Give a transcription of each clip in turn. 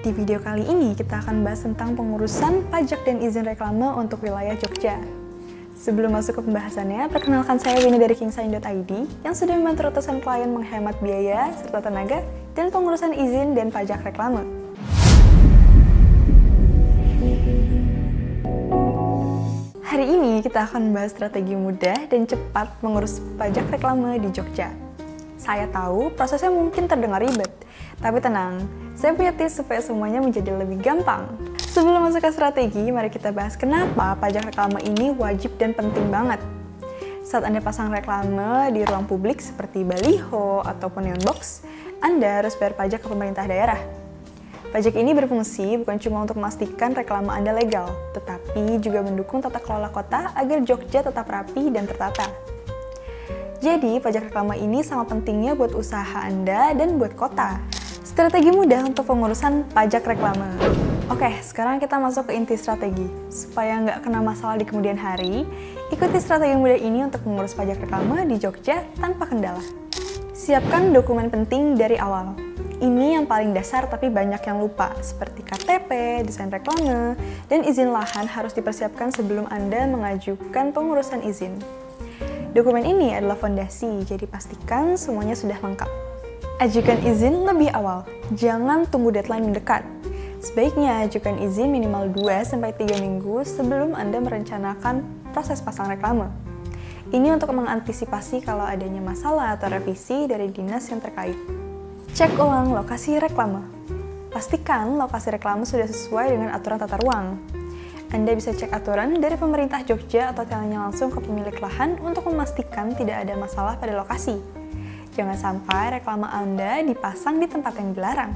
Di video kali ini kita akan bahas tentang pengurusan pajak dan izin reklame untuk wilayah Jogja. Sebelum masuk ke pembahasannya, perkenalkan saya Winnie dari kingsign.id yang sudah membantu ratusan klien menghemat biaya serta tenaga dan pengurusan izin dan pajak reklame. Hari ini kita akan membahas strategi mudah dan cepat mengurus pajak reklame di Jogja. Saya tahu prosesnya mungkin terdengar ribet, tapi tenang, saya punya tips supaya semuanya menjadi lebih gampang. Sebelum masuk ke strategi, mari kita bahas kenapa pajak reklame ini wajib dan penting banget. Saat Anda pasang reklame di ruang publik seperti baliho ataupun neon box, Anda harus bayar pajak ke pemerintah daerah. Pajak ini berfungsi bukan cuma untuk memastikan reklame Anda legal, tetapi juga mendukung tata kelola kota agar Jogja tetap rapi dan tertata. Jadi, pajak reklame ini sangat pentingnya buat usaha Anda dan buat kota. Strategi mudah untuk pengurusan pajak reklame. Oke, sekarang kita masuk ke inti strategi. Supaya nggak kena masalah di kemudian hari, ikuti strategi mudah ini untuk mengurus pajak reklame di Jogja tanpa kendala. Siapkan dokumen penting dari awal. Ini yang paling dasar tapi banyak yang lupa, seperti KTP, desain reklame, dan izin lahan harus dipersiapkan sebelum Anda mengajukan pengurusan izin. Dokumen ini adalah fondasi, jadi pastikan semuanya sudah lengkap. Ajukan izin lebih awal, jangan tunggu deadline mendekat. Sebaiknya ajukan izin minimal 2-3 minggu sebelum Anda merencanakan proses pasang reklame. Ini untuk mengantisipasi kalau adanya masalah atau revisi dari dinas yang terkait. Cek ulang lokasi reklame. Pastikan lokasi reklame sudah sesuai dengan aturan tata ruang. Anda bisa cek aturan dari pemerintah Jogja atau tanya langsung ke pemilik lahan untuk memastikan tidak ada masalah pada lokasi. Jangan sampai reklame Anda dipasang di tempat yang dilarang.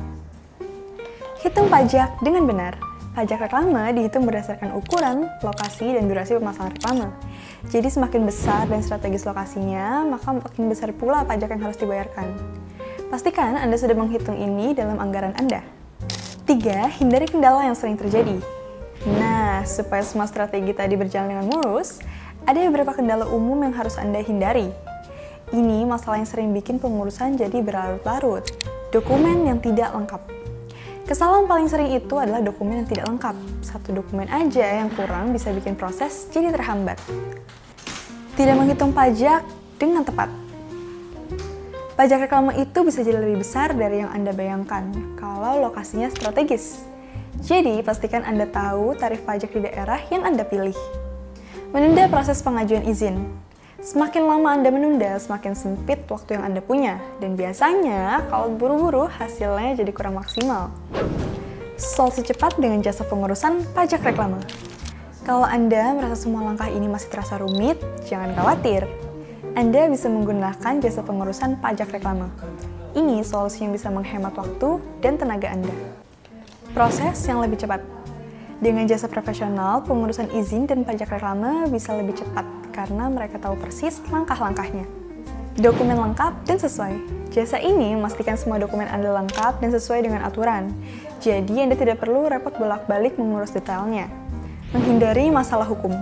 Hitung pajak dengan benar. Pajak reklame dihitung berdasarkan ukuran, lokasi, dan durasi pemasangan reklame. Jadi semakin besar dan strategis lokasinya, maka makin besar pula pajak yang harus dibayarkan. Pastikan Anda sudah menghitung ini dalam anggaran Anda. 3. Hindari kendala yang sering terjadi. Nah, supaya semua strategi tadi berjalan dengan mulus, ada beberapa kendala umum yang harus Anda hindari. Ini masalah yang sering bikin pengurusan jadi berlarut-larut. Dokumen yang tidak lengkap. Kesalahan paling sering itu adalah dokumen yang tidak lengkap. Satu dokumen aja yang kurang bisa bikin proses jadi terhambat. Tidak menghitung pajak dengan tepat. Pajak reklame itu bisa jadi lebih besar dari yang Anda bayangkan kalau lokasinya strategis. Jadi, pastikan Anda tahu tarif pajak di daerah yang Anda pilih. Menunda proses pengajuan izin. Semakin lama Anda menunda, semakin sempit waktu yang Anda punya. Dan biasanya, kalau buru-buru, hasilnya jadi kurang maksimal. Solusi cepat dengan jasa pengurusan pajak reklame. Kalau Anda merasa semua langkah ini masih terasa rumit, jangan khawatir. Anda bisa menggunakan jasa pengurusan pajak reklame. Ini solusi yang bisa menghemat waktu dan tenaga Anda. Proses yang lebih cepat. Dengan jasa profesional, pengurusan izin dan pajak reklame bisa lebih cepat karena mereka tahu persis langkah-langkahnya. Dokumen lengkap dan sesuai. Jasa ini memastikan semua dokumen Anda lengkap dan sesuai dengan aturan. Jadi Anda tidak perlu repot bolak-balik mengurus detailnya. Menghindari masalah hukum.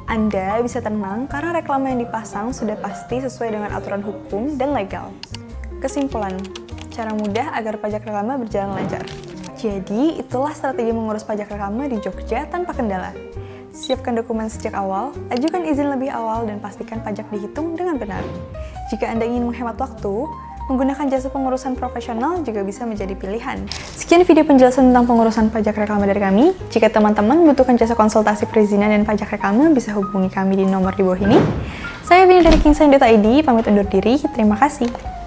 Anda bisa tenang karena reklame yang dipasang sudah pasti sesuai dengan aturan hukum dan legal. Kesimpulan, cara mudah agar pajak reklame berjalan lancar. Jadi, itulah strategi mengurus pajak reklame di Jogja tanpa kendala. Siapkan dokumen sejak awal, ajukan izin lebih awal, dan pastikan pajak dihitung dengan benar. Jika Anda ingin menghemat waktu, menggunakan jasa pengurusan profesional juga bisa menjadi pilihan. Sekian video penjelasan tentang pengurusan pajak reklame dari kami. Jika teman-teman membutuhkan jasa konsultasi perizinan dan pajak reklame, bisa hubungi kami di nomor di bawah ini. Saya Winnie dari kingsign.id, pamit undur diri. Terima kasih.